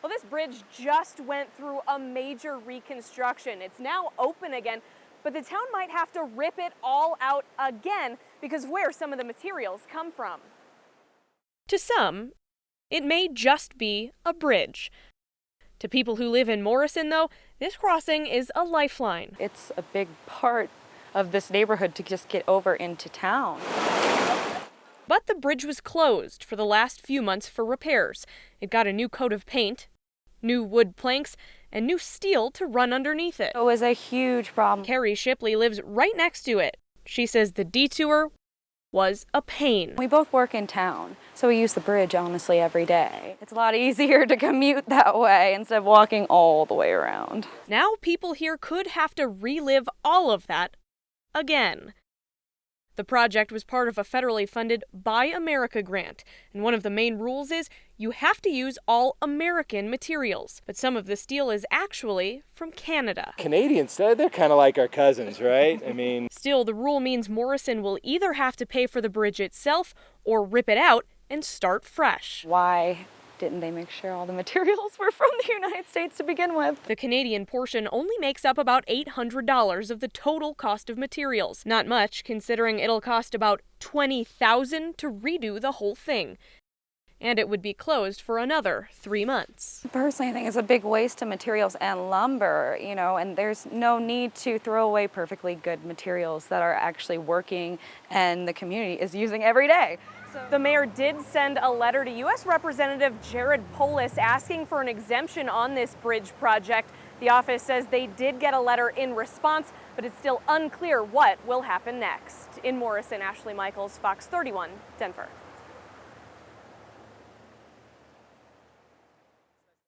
Well, this bridge just went through a major reconstruction. It's now open again, but the town might have to rip it all out again because of where some of the materials come from. To some, it may just be a bridge. To people who live in Morrison, though, this crossing is a lifeline. It's a big part of this neighborhood to just get over into town. But the bridge was closed for the last few months for repairs. It got a new coat of paint, new wood planks, and new steel to run underneath it. It was a huge problem. Carrie Shipley lives right next to it. She says the detour was a pain. We both work in town, so we use the bridge honestly every day. It's a lot easier to commute that way instead of walking all the way around. Now people here could have to relive all of that again. The project was part of a federally funded Buy America grant, and one of the main rules is you have to use all American materials. But some of the steel is actually from Canada. Canadians, they're kind of like our cousins, right? I mean... Still, the rule means Morrison will either have to pay for the bridge itself or rip it out and start fresh. Why didn't they make sure all the materials were from the United States to begin with? The Canadian portion only makes up about $800 of the total cost of materials. Not much, considering it'll cost about $20,000 to redo the whole thing. And it would be closed for another 3 months. Personally, I think it's a big waste of materials and lumber, and there's no need to throw away perfectly good materials that are actually working and the community is using every day. The mayor did send a letter to U.S. Representative Jared Polis asking for an exemption on this bridge project. The office says they did get a letter in response, but it's still unclear what will happen next. In Morrison, Ashley Michaels, Fox 31, Denver.